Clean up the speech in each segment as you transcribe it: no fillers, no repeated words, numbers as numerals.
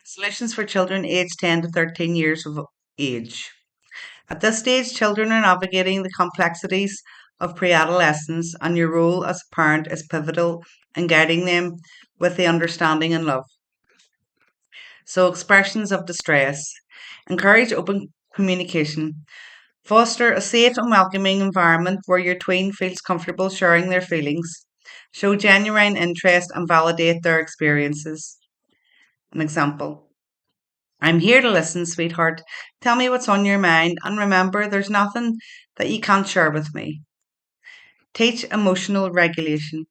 Solutions for children aged 10 to 13 years of age. At this stage, children are navigating the complexities of pre adolescence, and your role as a parent is pivotal in guiding them with the understanding and love. So, expressions of distress. Encourage open communication. Foster a safe and welcoming environment where your tween feels comfortable sharing their feelings. Show genuine interest and validate their experiences. An example: I'm here to listen, sweetheart. Tell me what's on your mind, and remember, there's nothing that you can't share with me. Teach emotional regulation.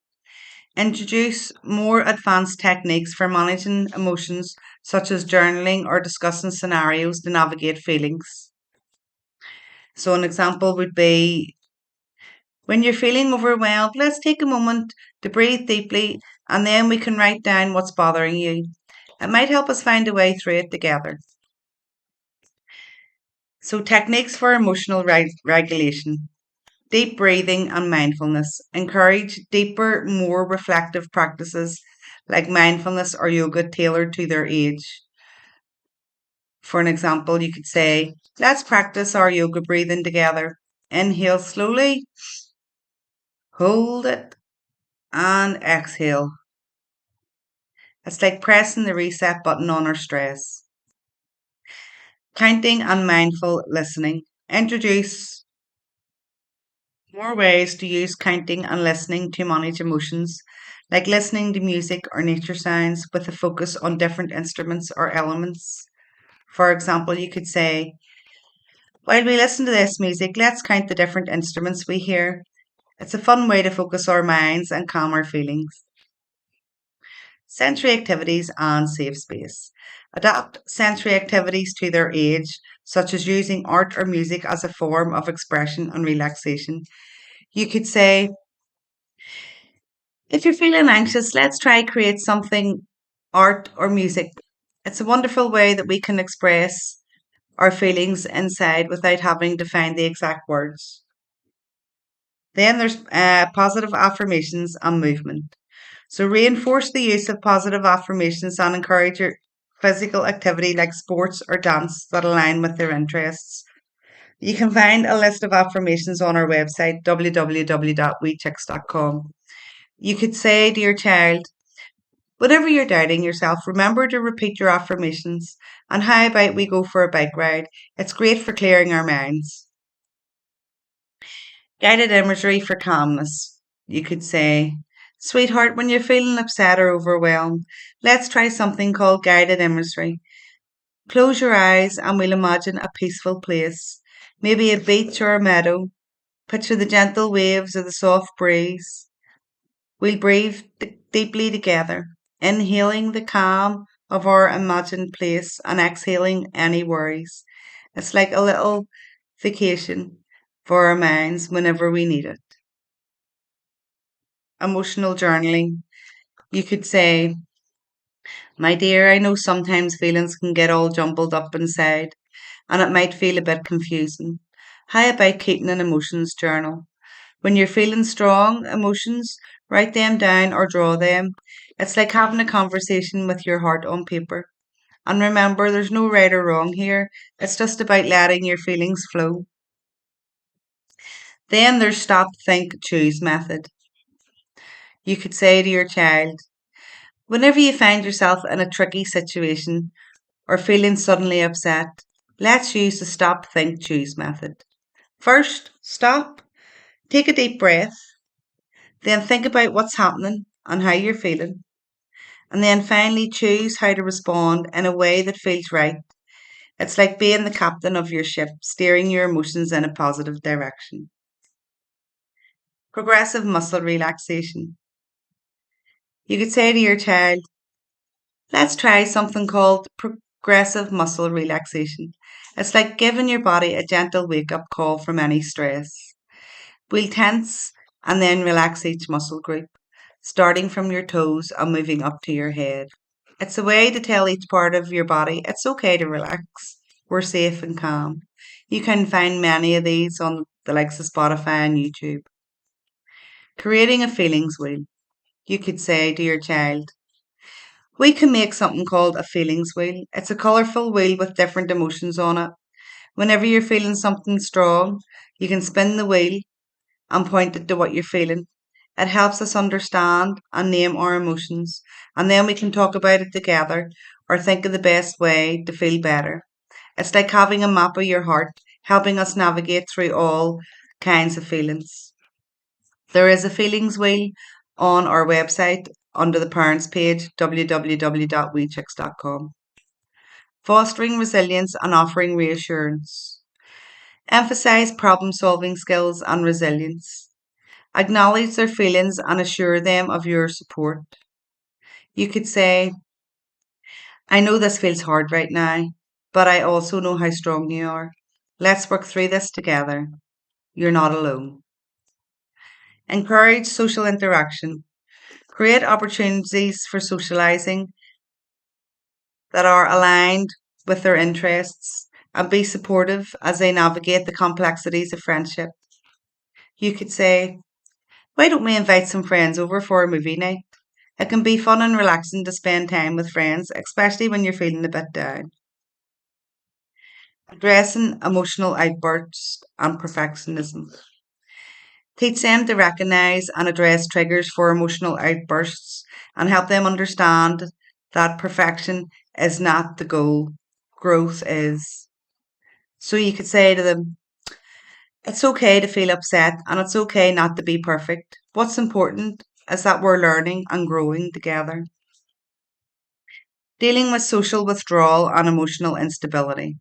Introduce more advanced techniques for managing emotions, such as journaling or discussing scenarios to navigate feelings. So, an example would be when you're feeling overwhelmed, let's take a moment to breathe deeply and then we can write down what's bothering you. It might help us find a way through it together. So, techniques for emotional regulation. Deep breathing and mindfulness. Encourage deeper, more reflective practices like mindfulness or yoga tailored to their age. For an example, you could say, let's practice our yoga breathing together. Inhale slowly, hold it, and exhale. It's like pressing the reset button on our stress. Counting and mindful listening. Introduce more ways to use counting and listening to manage emotions, like listening to music or nature sounds with a focus on different instruments or elements. For example, you could say, while we listen to this music, let's count the different instruments we hear. It's a fun way to focus our minds and calm our feelings. Sensory activities and safe space. Adapt sensory activities to their age, such as using art or music as a form of expression and relaxation. You could say, if you're feeling anxious, let's try create something art or music. It's a wonderful way that we can express our feelings inside without having to find the exact words. Then there's positive affirmations and movement. So reinforce the use of positive affirmations and encourage your physical activity like sports or dance that align with their interests. You can find a list of affirmations on our website, www.wechicks.com. You could say to your child, whenever you're doubting yourself, remember to repeat your affirmations. And how about we go for a bike ride? It's great for clearing our minds. Guided imagery for calmness. You could say, sweetheart, when you're feeling upset or overwhelmed, let's try something called guided imagery. Close your eyes and we'll imagine a peaceful place, maybe a beach or a meadow. Picture the gentle waves or the soft breeze. We'll breathe deeply together, inhaling the calm of our imagined place and exhaling any worries. It's like a little vacation for our minds whenever we need it. Emotional journaling. You could say, my dear, I know sometimes feelings can get all jumbled up inside and it might feel a bit confusing. How about keeping an emotions journal? When you're feeling strong emotions, write them down or draw them. It's like having a conversation with your heart on paper. And remember, there's no right or wrong here. It's just about letting your feelings flow. Then there's stop, think, choose method. You could say to your child, whenever you find yourself in a tricky situation or feeling suddenly upset, let's use the stop, think, choose method. First, stop, take a deep breath, then think about what's happening and how you're feeling, and then finally choose how to respond in a way that feels right. It's like being the captain of your ship, steering your emotions in a positive direction. Progressive muscle relaxation. You could say to your child, let's try something called progressive muscle relaxation. It's like giving your body a gentle wake up call from any stress. We'll tense and then relax each muscle group, starting from your toes and moving up to your head. It's a way to tell each part of your body it's okay to relax. We're safe and calm. You can find many of these on the likes of Spotify and YouTube. Creating a feelings wheel. You could say to your child, We can make something called a feelings wheel. It's a colourful wheel with different emotions on it. Whenever you're feeling something strong, you can spin the wheel and point it to what you're feeling. It helps us understand and name our emotions, and then we can talk about it together or think of the best way to feel better. It's like having a map of your heart, helping us navigate through all kinds of feelings. There is a feelings wheel on our website under the parents page, www.wechicks.com. Fostering resilience and offering reassurance. Emphasize problem solving skills and resilience. Acknowledge their feelings and assure them of your support. You could say, I know this feels hard right now, but I also know how strong you are. Let's work through this together. You're not alone. Encourage social interaction. Create opportunities for socializing that are aligned with their interests and be supportive as they navigate the complexities of friendship. You could say, why don't we invite some friends over for a movie night? It can be fun and relaxing to spend time with friends, especially when you're feeling a bit down. Addressing emotional outbursts and perfectionism. Teach them to recognize and address triggers for emotional outbursts and help them understand that perfection is not the goal, growth is. So you could say to them, it's okay to feel upset and it's okay not to be perfect. What's important is that we're learning and growing together. Dealing with social withdrawal and emotional instability.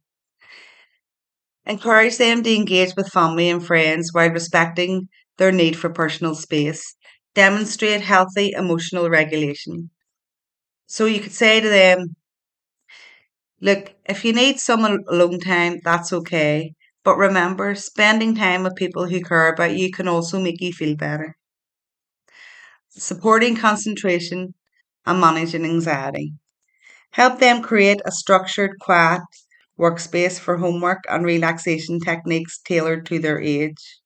Encourage them to engage with family and friends while respecting their need for personal space. Demonstrate healthy emotional regulation. So you could say to them, look, if you need some alone time, that's okay. But remember, spending time with people who care about you can also make you feel better. Supporting concentration and managing anxiety. Help them create a structured, quiet workspace for homework and relaxation techniques tailored to their age.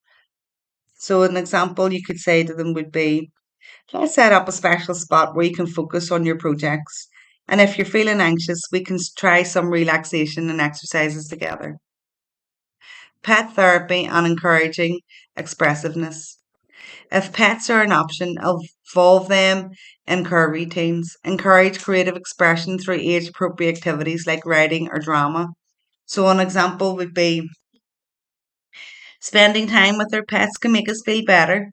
So, an example you could say to them would be, let's set up a special spot where you can focus on your projects. And if you're feeling anxious, we can try some relaxation and exercises together. Pet therapy and encouraging expressiveness. If pets are an option, involve them in care routines. Encourage creative expression through age appropriate activities like writing or drama. So, an example would be spending time with our pets can make us feel better.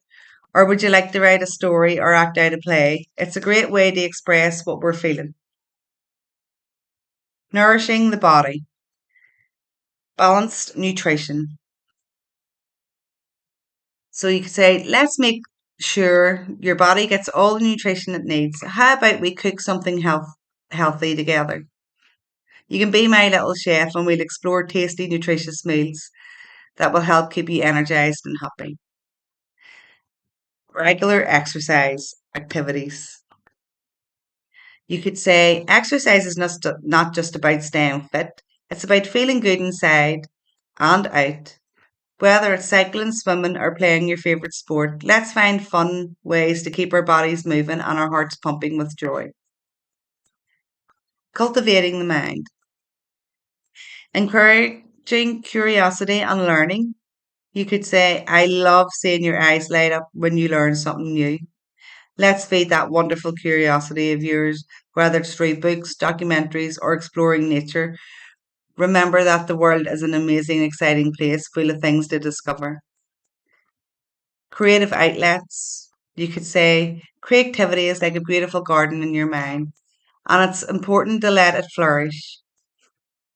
Or would you like to write a story or act out a play? It's a great way to express what we're feeling. Nourishing the body. Balanced nutrition. So you could say, let's make sure your body gets all the nutrition it needs. How about we cook something healthy together? You can be my little chef and we'll explore tasty, nutritious meals that will help keep you energized and happy. Regular exercise activities. You could say exercise is not just about staying fit, it's about feeling good inside and out. Whether it's cycling, swimming, or playing your favourite sport, let's find fun ways to keep our bodies moving and our hearts pumping with joy. Cultivating the mind. Encouraging curiosity and learning. You could say, I love seeing your eyes light up when you learn something new. Let's feed that wonderful curiosity of yours, whether it's through books, documentaries, or exploring nature. Remember that the world is an amazing, exciting place full of things to discover. Creative outlets. You could say creativity is like a beautiful garden in your mind, and it's important to let it flourish.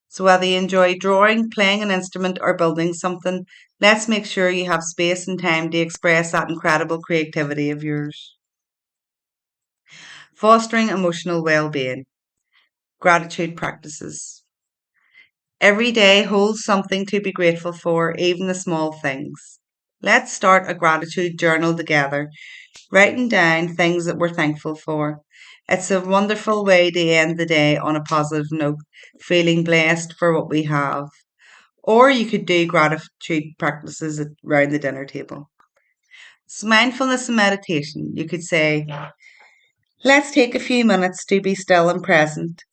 So, whether you enjoy drawing, playing an instrument, or building something, let's make sure you have space and time to express that incredible creativity of yours. Fostering emotional well being. Gratitude practices. Every day holds something to be grateful for, even the small things. Let's start a gratitude journal together, writing down things that we're thankful for. It's a wonderful way to end the day on a positive note, feeling blessed for what we have. Or you could do gratitude practices around the dinner table. So mindfulness and meditation. You could say, Let's take a few minutes to be still and present.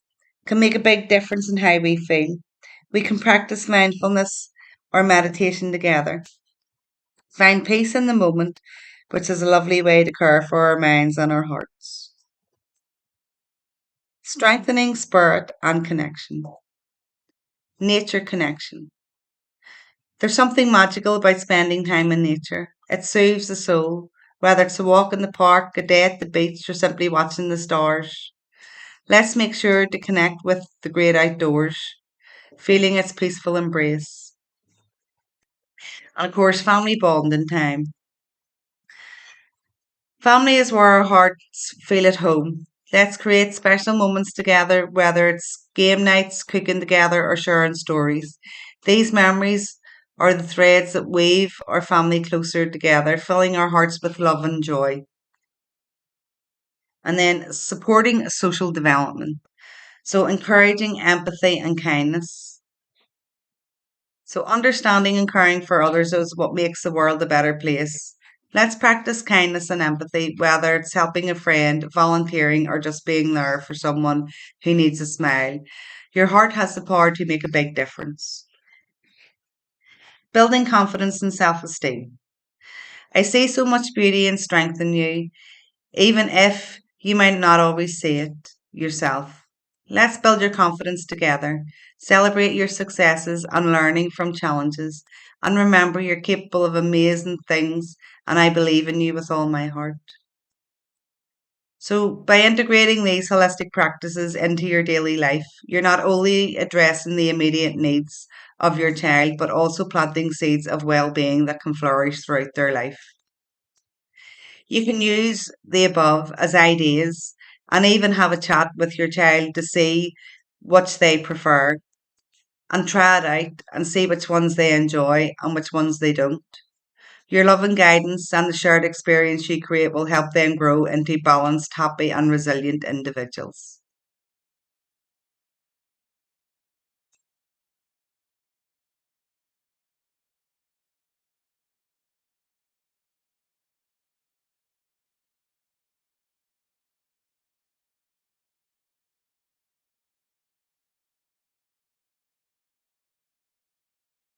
Can make a big difference in how we feel. We can practice mindfulness or meditation together. Find peace in the moment, which is a lovely way to care for our minds and our hearts. Strengthening spirit and connection. Nature connection. There's something magical about spending time in nature. It soothes the soul, whether it's a walk in the park, a day at the beach, or simply watching the stars. Let's make sure to connect with the great outdoors, feeling its peaceful embrace. And of course, family bonding time. Family is where our hearts feel at home. Let's create special moments together, whether it's game nights, cooking together, or sharing stories. These memories are the threads that weave our family closer together, filling our hearts with love and joy. And then supporting social development. So, encouraging empathy and kindness. So, understanding and caring for others is what makes the world a better place. Let's practice kindness and empathy, whether it's helping a friend, volunteering, or just being there for someone who needs a smile. Your heart has the power to make a big difference. Building confidence and self esteem. I see so much beauty and strength in you, even if you might not always see it yourself. Let's build your confidence together. Celebrate your successes and learning from challenges. And remember, you're capable of amazing things, and I believe in you with all my heart. So, by integrating these holistic practices into your daily life, you're not only addressing the immediate needs of your child, but also planting seeds of well being that can flourish throughout their life. You can use the above as ideas and even have a chat with your child to see which they prefer and try it out and see which ones they enjoy and which ones they don't. Your love and guidance and the shared experience you create will help them grow into balanced, happy, and resilient individuals.